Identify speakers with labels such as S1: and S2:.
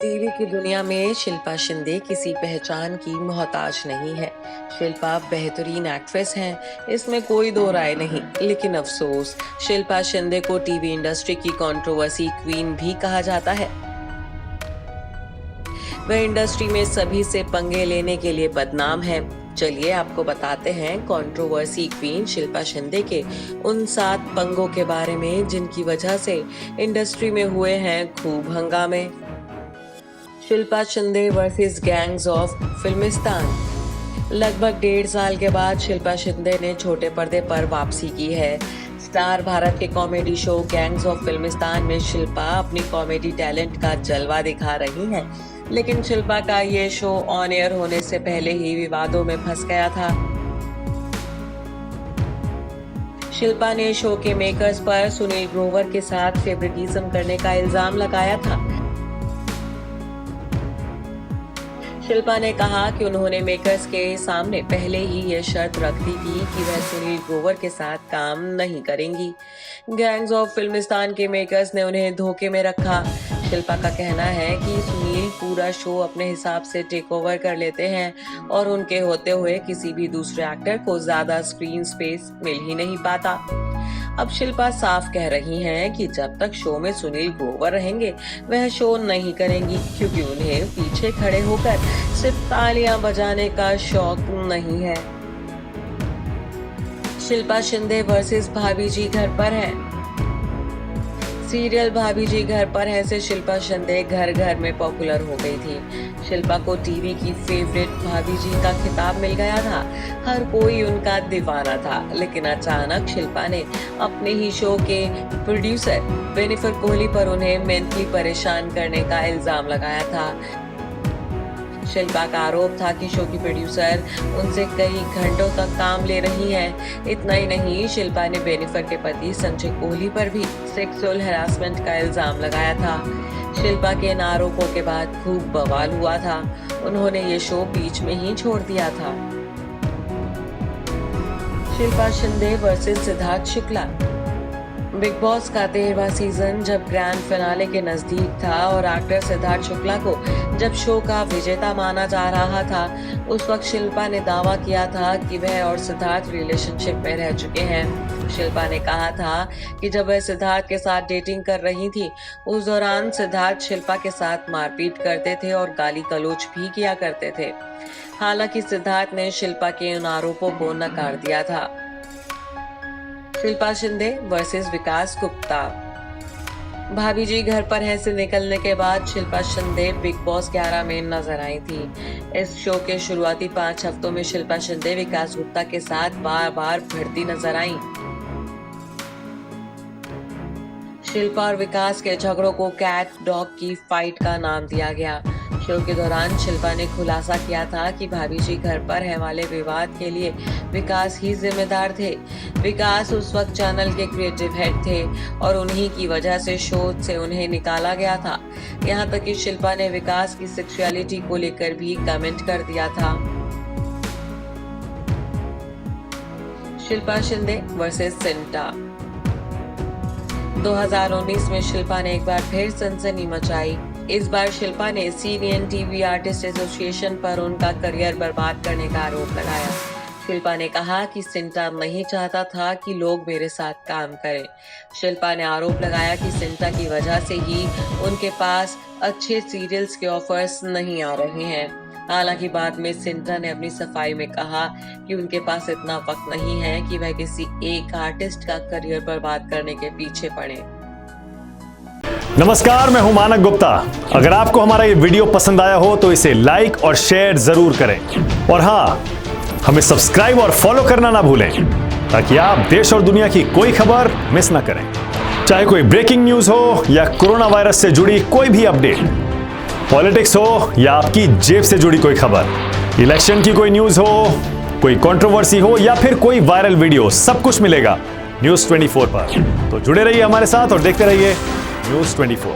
S1: TV की दुनिया में शिल्पा शिंदे किसी पहचान की मोहताज नहीं है। शिल्पा बेहतरीन एक्ट्रेस हैं, इसमें कोई दो राय नहीं। लेकिन अफसोस, शिल्पा शिंदे को टीवी इंडस्ट्री की कंट्रोवर्सी क्वीन भी कहा जाता है। वह इंडस्ट्री में सभी से पंगे लेने के लिए बदनाम है। चलिए आपको बताते हैं कंट्रोवर्सी क्वीन शिल्पा शिंदे के उन 7 पंगों के बारे में जिनकी वजह से इंडस्ट्री में हुए हैं खूब हंगामे। Shilpa Shinde versus gangs of Filmistan. लगभग 1.5 साल के बाद शिल्पा शिंदे ने छोटे पर्दे पर वापसी की है। स्टार भारत के comedy show gangs of Filmistan में शिल्पा अपनी कॉमेडी टैलेंट का जलवा दिखा रही हैं। लेकिन शिल्पा का ये शो ऑन एयर होने से पहले ही विवादों में फंस गया था। शिल्पा ने शो के मेकर्स पर सुनील ग्रोवर के साथ फेवरेटिज्म करने का इल्जाम लगाया था। शिल्पा ने कहा कि उन्होंने मेकर्स के सामने पहले ही ये शर्त रख दी थी कि वह सुनील ग्रोवर के साथ काम नहीं करेंगी। गैंग्स ऑफ फिल्मिस्तान के मेकर्स ने उन्हें धोखे में रखा। शिल्पा का कहना है कि सुनील पूरा शो अपने हिसाब से टेक ओवर कर लेते हैं और उनके होते हुए किसी भी दूसरे एक्टर को ज्यादा स्क्रीन स्पेस मिल ही नहीं पाता। अब शिल्पा साफ कह रही हैं कि जब तक शो में सुनील ग्रोवर रहेंगे वह शो नहीं करेंगी, क्योंकि उन्हें पीछे खड़े होकर सिर्फ तालियां बजाने का शौक नहीं है। शिल्पा शिंदे वर्सेस भाभी जी घर पर है। सीरियल भाभी जी घर पर है से शिल्पा शिंदे घर घर में पॉपुलर हो गई थी। शिल्पा को टीवी की फेवरेट भाभी जी का खिताब मिल गया था। हर कोई उनका दीवाना था। लेकिन अचानक शिल्पा ने अपने ही शो के प्रोड्यूसर बेनिफर कोहली पर उन्हें मेंटली परेशान करने का इल्जाम लगाया था। शिल्पा का आरोप था कि शो की प्रोड्यूसर उनसे कई घंटों तक काम ले रही हैं। इतना ही नहीं, शिल्पा ने बेनिफर के पति संजय कोहली पर भी सेक्सुअल हैरासमेंट का इल्जाम लगाया था। शिल्पा के इन आरोपों के बाद खूब बवाल हुआ था। उन्होंने ये शो बीच में ही छोड़ दिया था। Shilpa Shinde versus Siddharth Shukla. Big boss का 13वां सीजन जब ग्रैंड फिनाले के नजदीक था और एक्टर सिद्धार्थ शुक्ला को जब शो का विजेता माना जा रहा था, उस वक्त शिल्पा ने दावा किया था कि वह और सिद्धार्थ रिलेशनशिप में रह चुके हैं। शिल्पा ने कहा था कि जब वह सिद्धार्थ के साथ डेटिंग कर रही थी, उस दौरान सिद्धार्थ शिल्पा के साथ मारपीट करते थे और गाली गलौज भी किया करते थे। हालांकि सिद्धार्थ ने शिल्पा के उन आरोपों को नकार दिया था। शिल्पा शिंदे वर्सेस विकास गुप्ता। भाभी जी घर पर है से निकलने के बाद शिल्पा शिंदे बिग बॉस 11 में नजर आई थी। इस शो के शुरुआती 5 हफ्तों में शिल्पा शिंदे विकास गुप्ता के साथ बार बार भिड़ती नजर आई। शिल्पा और विकास के झगड़ों को कैट डॉग की फाइट का नाम दिया गया। शो के दौरान शिल्पा ने खुलासा किया था कि भाभी जी घर पर है वाले विवाद के लिए विकास ही जिम्मेदार थे। विकास उस वक्त चैनल के क्रिएटिव हेड थे और उन्हीं की वजह से शो से उन्हें निकाला गया था। यहाँ तक कि शिल्पा ने विकास की सेक्सुअलिटी को लेकर भी कमेंट कर दिया था। शिल्पा शिंदे वर्सेस सिंटा। 2019 में शिल्पा ने एक बार फिर सनसनी मचाई। इस बार शिल्पा ने सीनियर टीवी आर्टिस्ट एसोसिएशन पर उनका करियर बर्बाद करने का आरोप लगाया। शिल्पा ने कहा कि सिंटा नहीं चाहता था कि लोग मेरे साथ काम करें। शिल्पा ने आरोप लगाया कि सिंटा की वजह से ही उनके पास अच्छे सीरियल्स के ऑफर्स नहीं आ रहे हैं। हालांकि बाद में सिंटा ने अपनी सफाई में कहा कि उनके पास इतना वक्त नहीं है कि वह किसी एक आर्टिस्ट का करियर बर्बाद करने के पीछे पड़े।
S2: नमस्कार, मैं हूं मानक गुप्ता। अगर आपको हमारा ये वीडियो पसंद आया हो तो इसे लाइक और शेयर जरूर करें और हाँ, हमें सब्सक्राइब और फॉलो करना ना भूलें ताकि आप देश और दुनिया की कोई खबर मिस ना करें। चाहे कोई ब्रेकिंग न्यूज हो या कोरोना वायरस से जुड़ी कोई भी अपडेट, पॉलिटिक्स हो या आपकी जेब से जुड़ी कोई खबर, इलेक्शन की कोई न्यूज हो, कोई कंट्रोवर्सी हो या फिर कोई वायरल वीडियो, सब कुछ मिलेगा न्यूज़ 24 पर। तो जुड़े रहिए हमारे साथ और देखते रहिए न्यूज़ 24।